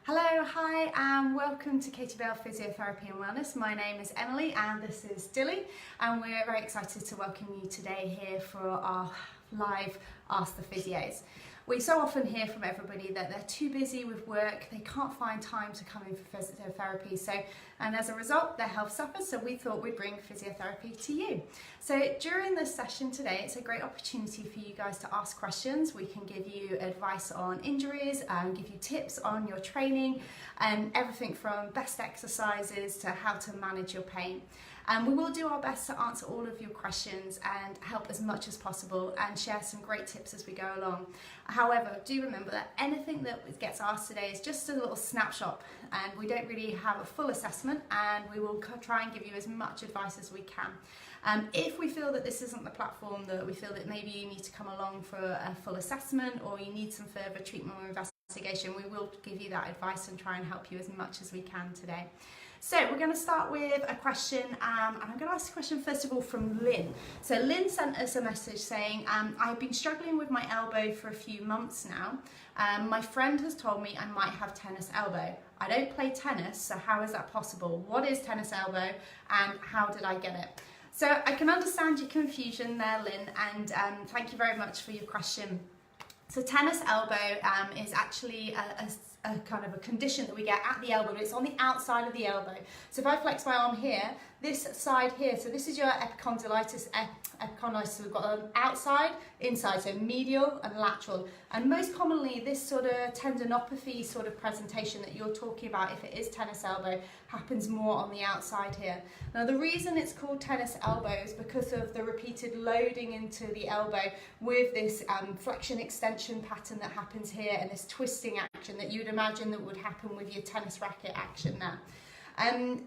Hello, hi, and welcome to KTBL Physiotherapy and Wellness. My name is Emily and this is Dilly, and we're very excited to welcome you today here for our live Ask the Physios. We so often hear from everybody that they're too busy with work, they can't find time to come in for physiotherapy, and as a result their health suffers, so we thought we'd bring physiotherapy to you. So during this session today, it's a great opportunity for you guys to ask questions. We can give you advice on injuries, give you tips on your training, and everything from best exercises to how to manage your pain. And we will do our best to answer all of your questions and help as much as possible and share some great tips as we go along. However, do remember that anything that gets asked today is just a little snapshot, and we don't really have a full assessment, and we will try and give you as much advice as we can. If we feel that this isn't the platform, that we feel that maybe you need to come along for a full assessment or you need some further treatment or investigation, we will give you that advice and try and help you as much as we can today. So we're going to start with a question, and I'm going to ask a question first of all from Lynn. So Lynn sent us a message saying, I've been struggling with my elbow for a few months now. My friend has told me I might have tennis elbow. I don't play tennis, so how is that possible? What is tennis elbow and how did I get it? So I can understand your confusion there, Lynn, and thank you very much for your question. So tennis elbow is actually a kind of a condition that we get at the elbow, but it's on the outside of the elbow. So if I flex my arm here, this side here, so this is your epicondylitis, so we've got an outside, inside, so medial and lateral. And most commonly this sort of tendinopathy sort of presentation that you're talking about, if it is tennis elbow, happens more on the outside here. Now the reason it's called tennis elbow is because of the repeated loading into the elbow with this flexion extension pattern that happens here, and this twisting action that you'd imagine that would happen with your tennis racket action there. And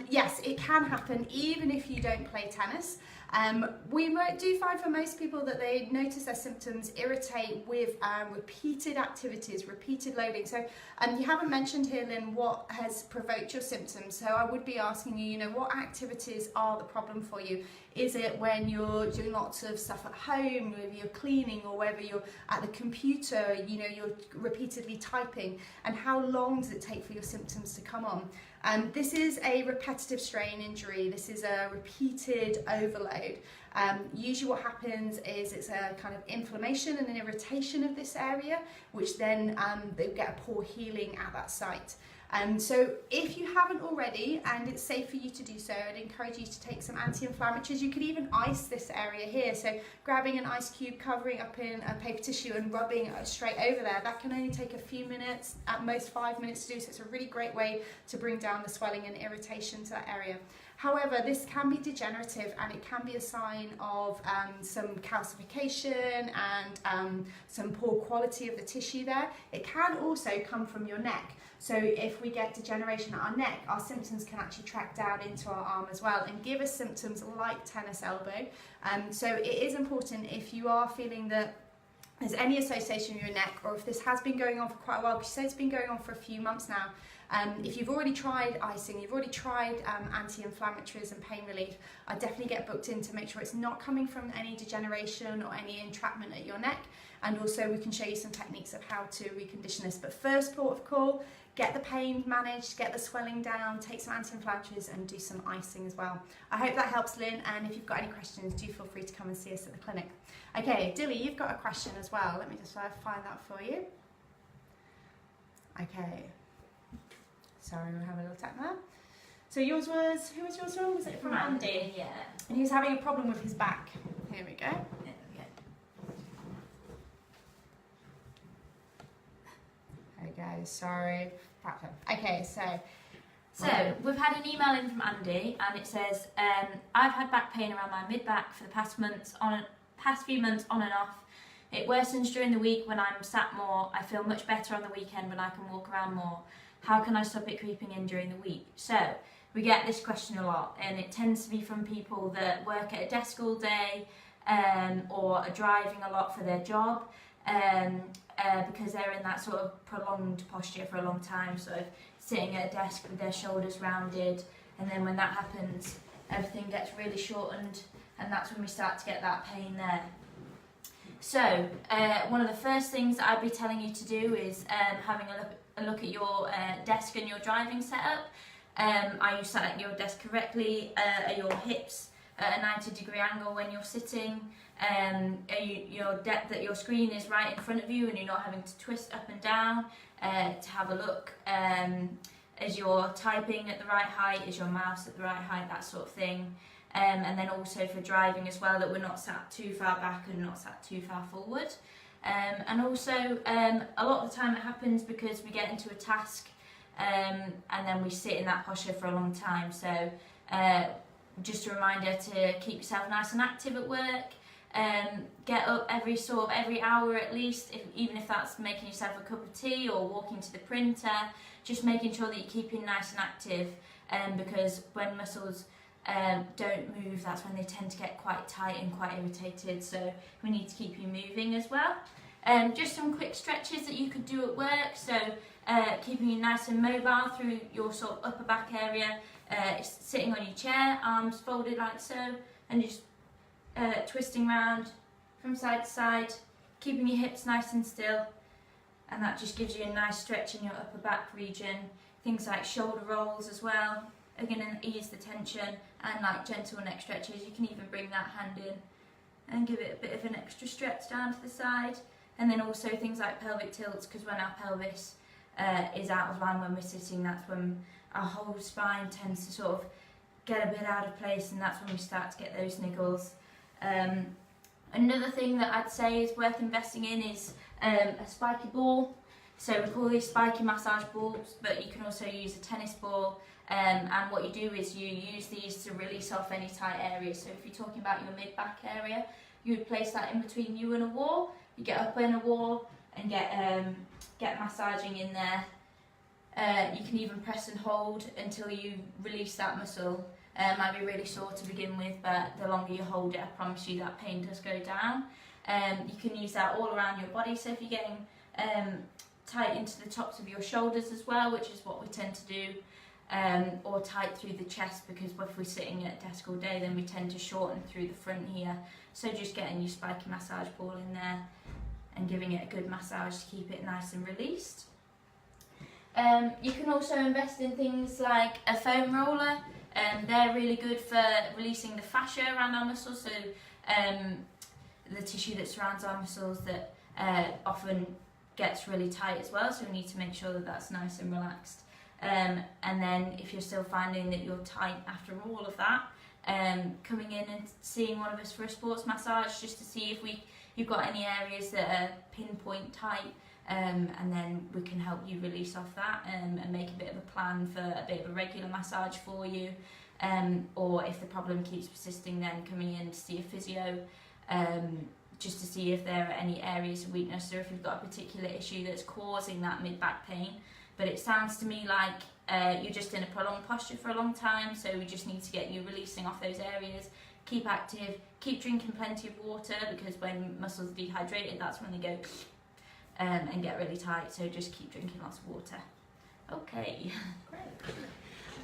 yes, it can happen even if you don't play tennis. We do find for most people that they notice their symptoms irritate with repeated activities, repeated loading. So you haven't mentioned here, Lynn, what has provoked your symptoms. So I would be asking you, what activities are the problem for you? Is it when you're doing lots of stuff at home, whether you're cleaning or whether you're at the computer, you're repeatedly typing? And how long does it take for your symptoms to come on? This is a repetitive strain injury. This is a repeated overload. Usually what happens is it's a kind of inflammation and an irritation of this area, which then they get a poor healing at that site. So if you haven't already, and it's safe for you to do so, I'd encourage you to take some anti-inflammatories. You could even ice this area here. So grabbing an ice cube, covering up in a paper tissue and rubbing it straight over there. That can only take a few minutes, at most 5 minutes to do. So it's a really great way to bring down the swelling and irritation to that area. However, this can be degenerative, and it can be a sign of some calcification and some poor quality of the tissue there. It can also come from your neck. So if we get degeneration at our neck, our symptoms can actually track down into our arm as well and give us symptoms like tennis elbow. So it is important, if you are feeling that there's any association with your neck, or if this has been going on for quite a while, because you say it's been going on for a few months now, if you've already tried icing, you've already tried anti-inflammatories and pain relief, I'd definitely get booked in to make sure it's not coming from any degeneration or any entrapment at your neck. And also we can show you some techniques of how to recondition this. But first port of call, get the pain managed, get the swelling down, take some anti-inflammatories and do some icing as well. I hope that helps, Lynn, and if you've got any questions, do feel free to come and see us at the clinic. Okay, Dilly, you've got a question as well. Let me just find that for you. Okay. Sorry, we'll have a little tap there. So yours was, who was yours from? Was it from Andy? Yeah. And he was having a problem with his back. Here we go. There we go, sorry. Okay, So we've had an email in from Andy, and it says, I've had back pain around my mid-back for the past few months on and off. It worsens during the week when I'm sat more. I feel much better on the weekend when I can walk around more. How can I stop it creeping in during the week? So we get this question a lot, and it tends to be from people that work at a desk all day or are driving a lot for their job, because they're in that sort of prolonged posture for a long time, sort of sitting at a desk with their shoulders rounded, and then when that happens, everything gets really shortened, and that's when we start to get that pain there. So one of the first things that I'd be telling you to do is having a look at your desk and your driving setup. Are you sat at your desk correctly? Are your hips at a 90-degree angle when you're sitting? Your depth that your screen is right in front of you and you're not having to twist up and down to have a look. Is your typing at the right height? Is your mouse at the right height? That sort of thing. And then also for driving as well, that we're not sat too far back and not sat too far forward. And also a lot of the time it happens because we get into a task and then we sit in that posture for a long time. So just a reminder to keep yourself nice and active at work. Get up every hour at least, even if that's making yourself a cup of tea or walking to the printer, just making sure that you're keeping nice and active, because when muscles don't move, that's when they tend to get quite tight and quite irritated, so we need to keep you moving as well. Just some quick stretches that you could do at work, so keeping you nice and mobile through your sort of upper back area, sitting on your chair, arms folded like so, and just twisting around from side to side, keeping your hips nice and still, and that just gives you a nice stretch in your upper back region. Things like shoulder rolls as well are going to ease the tension, and like gentle neck stretches, you can even bring that hand in and give it a bit of an extra stretch down to the side. And then also things like pelvic tilts, because when our pelvis is out of line when we're sitting, that's when our whole spine tends to sort of get a bit out of place, and that's when we start to get those niggles. Another thing that I'd say is worth investing in is a spiky ball. So we call these spiky massage balls, but you can also use a tennis ball. And what you do is you use these to release off any tight areas. So if you're talking about your mid-back area, you would place that in between you and a wall. You get up in a wall and get massaging in there. You can even press and hold until you release that muscle. Might be really sore to begin with, but the longer you hold it, I promise you that pain does go down. You can use that all around your body, so if you're getting tight into the tops of your shoulders as well, which is what we tend to do, or tight through the chest, because if we're sitting at a desk all day, then we tend to shorten through the front here. So just getting your spiky massage ball in there and giving it a good massage to keep it nice and released. You can also invest in things like a foam roller. They're really good for releasing the fascia around our muscles, so the tissue that surrounds our muscles that often gets really tight as well, so we need to make sure that that's nice and relaxed. And then if you're still finding that you're tight after all of that, coming in and seeing one of us for a sports massage, just to see if you've got any areas that are pinpoint tight, and then we can help you release off that, and make a bit of a plan for a bit of a regular massage for you. Or if the problem keeps persisting, then coming in to see a physio, just to see if there are any areas of weakness, or if you've got a particular issue that's causing that mid-back pain. But it sounds to me like you're just in a prolonged posture for a long time, so we just need to get you releasing off those areas. Keep active, keep drinking plenty of water, because when muscles are dehydrated, that's when they go and get really tight, so just keep drinking lots of water. Okay. Great.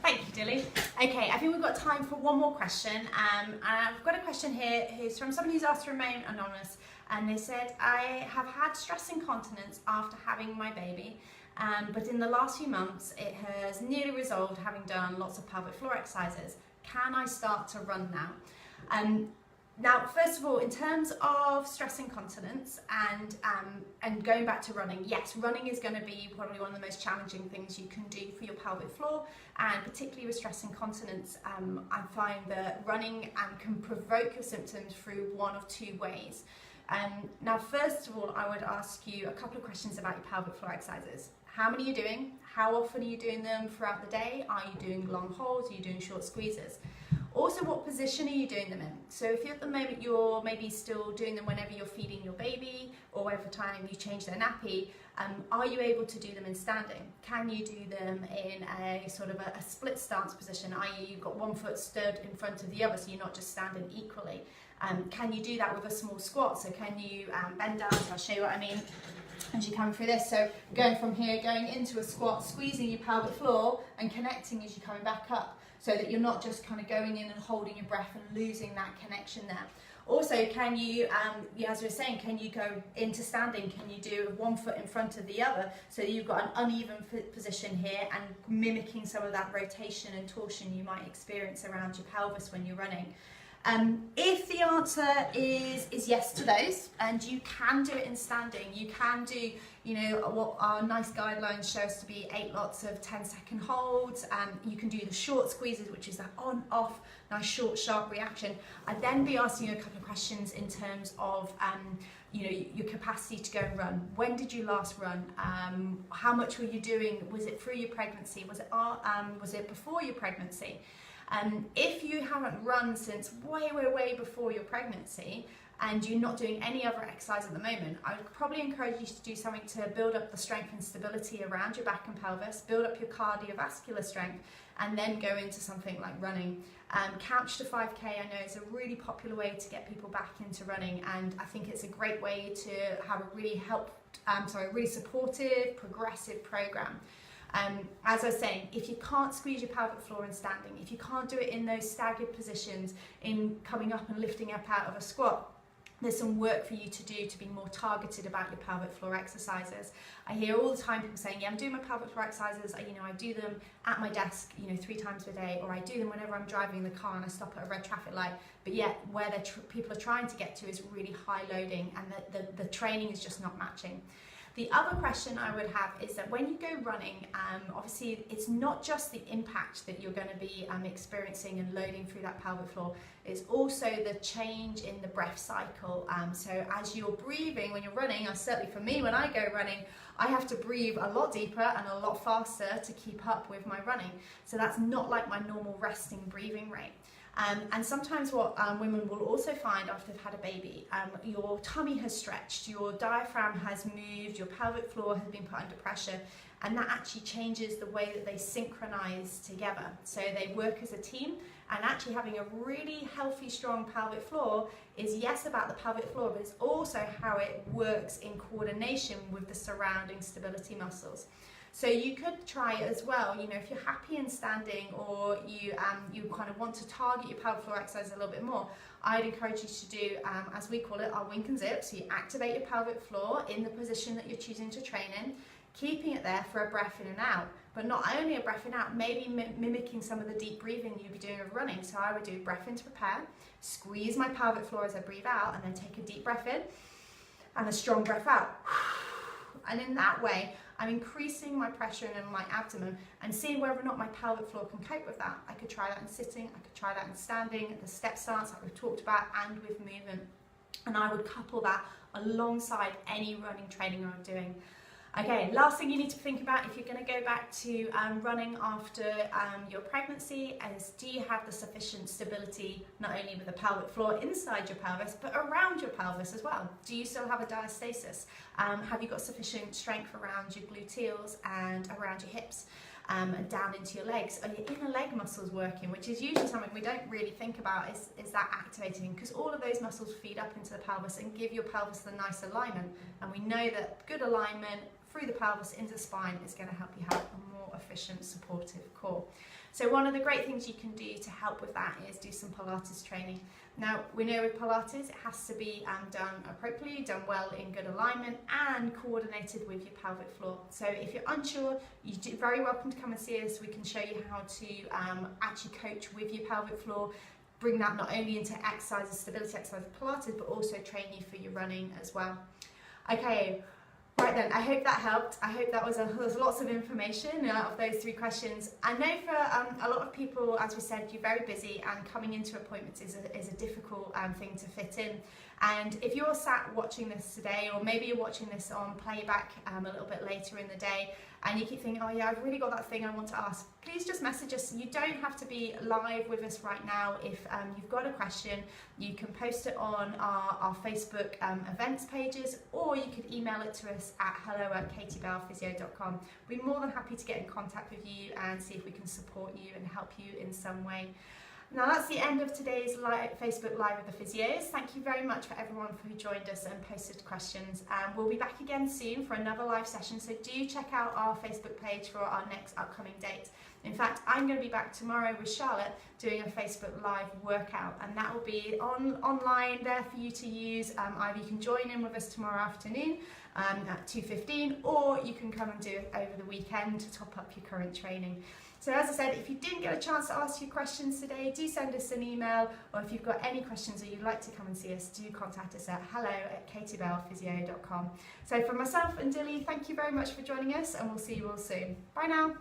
Thank you, Dilly. Okay, I think we've got time for one more question. And I've got a question here who's from someone who's asked to remain anonymous, and they said, I have had stress incontinence after having my baby, but in the last few months it has nearly resolved, having done lots of pelvic floor exercises. Can I start to run now? Now, first of all, in terms of stress incontinence and going back to running, yes, running is going to be probably one of the most challenging things you can do for your pelvic floor, and particularly with stress incontinence, I find that running can provoke your symptoms through one of two ways. Now, first of all, I would ask you a couple of questions about your pelvic floor exercises. How many are you doing? How often are you doing them throughout the day? Are you doing long holds? Are you doing short squeezes? Also, what position are you doing them in? So if at the moment you're maybe still doing them whenever you're feeding your baby, or every time you change their nappy, are you able to do them in standing? Can you do them in a sort of a split stance position, i.e. you've got one foot stood in front of the other, so you're not just standing equally? Can you do that with a small squat? So can you bend down? So I'll show you what I mean as you come through this. So going from here, going into a squat, squeezing your pelvic floor and connecting as you're coming back up, so that you're not just kind of going in and holding your breath and losing that connection there. Also, can you, as we were saying, can you go into standing? Can you do one foot in front of the other so that you've got an uneven position here and mimicking some of that rotation and torsion you might experience around your pelvis when you're running? If the answer is yes to those, and you can do it in standing, you can do, what our nice guidelines show us to be 8 lots of 10-second holds. You can do the short squeezes, which is that on-off, nice short, sharp reaction. I'd then be asking you a couple of questions in terms of, your capacity to go and run. When did you last run? How much were you doing? Was it through your pregnancy? Was it before your pregnancy? If you haven't run since way before your pregnancy and you're not doing any other exercise at the moment, I would probably encourage you to do something to build up the strength and stability around your back and pelvis, build up your cardiovascular strength, and then go into something like running. Couch to 5K, I know, is a really popular way to get people back into running, and I think it's a great way to have a really supportive, progressive program. As I was saying, if you can't squeeze your pelvic floor in standing, if you can't do it in those staggered positions, in coming up and lifting up out of a squat, there's some work for you to do to be more targeted about your pelvic floor exercises. I hear all the time people saying, yeah, I'm doing my pelvic floor exercises, I do them at my desk, 3 times per day, or I do them whenever I'm driving the car and I stop at a red traffic light. But yet, where people are trying to get to is really high loading, and the training is just not matching. The other question I would have is that when you go running, obviously it's not just the impact that you're going to be experiencing and loading through that pelvic floor, it's also the change in the breath cycle. So as you're breathing when you're running, certainly for me when I go running, I have to breathe a lot deeper and a lot faster to keep up with my running. So that's not like my normal resting breathing rate. And sometimes what women will also find after they've had a baby, your tummy has stretched, your diaphragm has moved, your pelvic floor has been put under pressure, and that actually changes the way that they synchronize together. So they work as a team, and actually having a really healthy, strong pelvic floor is yes about the pelvic floor, but it's also how it works in coordination with the surrounding stability muscles. So you could try it as well, if you're happy in standing, or you kind of want to target your pelvic floor exercise a little bit more, I'd encourage you to do, as we call it, our wink and zip. So you activate your pelvic floor in the position that you're choosing to train in, keeping it there for a breath in and out. But not only a breath in and out, maybe mimicking some of the deep breathing you'd be doing with running. So I would do breath in to prepare, squeeze my pelvic floor as I breathe out, and then take a deep breath in and a strong breath out. And in that way, I'm increasing my pressure in my abdomen and seeing whether or not my pelvic floor can cope with that. I could try that in sitting, I could try that in standing, the step stance like we've talked about, and with movement. And I would couple that alongside any running training I'm doing. Okay, last thing you need to think about if you're going to go back to running after your pregnancy is, do you have the sufficient stability not only with the pelvic floor inside your pelvis but around your pelvis as well? Do you still have a diastasis? Have you got sufficient strength around your gluteals and around your hips and down into your legs? Are your inner leg muscles working? Which is usually something we don't really think about, is that activating, because all of those muscles feed up into the pelvis and give your pelvis the nice alignment, and we know that good alignment through the pelvis into the spine is going to help you have a more efficient, supportive core. So one of the great things you can do to help with that is do some Pilates training. Now, we know with Pilates, it has to be done appropriately, done well in good alignment and coordinated with your pelvic floor. So if you're unsure, you're very welcome to come and see us. We can show you how to actually coach with your pelvic floor, bring that not only into exercises, stability exercises, Pilates, but also train you for your running as well. Okay. Right then, I hope that helped. I hope that was lots of information out of those 3 questions. I know for a lot of people, as we said, you're very busy, and coming into appointments is a difficult thing to fit in. And if you're sat watching this today, or maybe you're watching this on playback a little bit later in the day, and you keep thinking, oh yeah, I've really got that thing I want to ask, please just message us. You don't have to be live with us right now. If you've got a question, you can post it on our Facebook events pages, or you could email it to us at hello@katiebellphysio.com. We're more than happy to get in contact with you and see if we can support you and help you in some way. Now that's the end of today's Facebook Live with the Physios. Thank you very much for everyone who joined us and posted questions. We'll be back again soon for another live session, so do check out our Facebook page for our next upcoming date. In fact, I'm going to be back tomorrow with Charlotte doing a Facebook Live workout, and that will be online there for you to use. Either you can join in with us tomorrow afternoon at 2:15, or you can come and do it over the weekend to top up your current training. So as I said, if you didn't get a chance to ask your questions today, do send us an email, or if you've got any questions or you'd like to come and see us, do contact us at hello@katybellphysio.com. So from myself and Dilly, thank you very much for joining us, and we'll see you all soon. Bye now.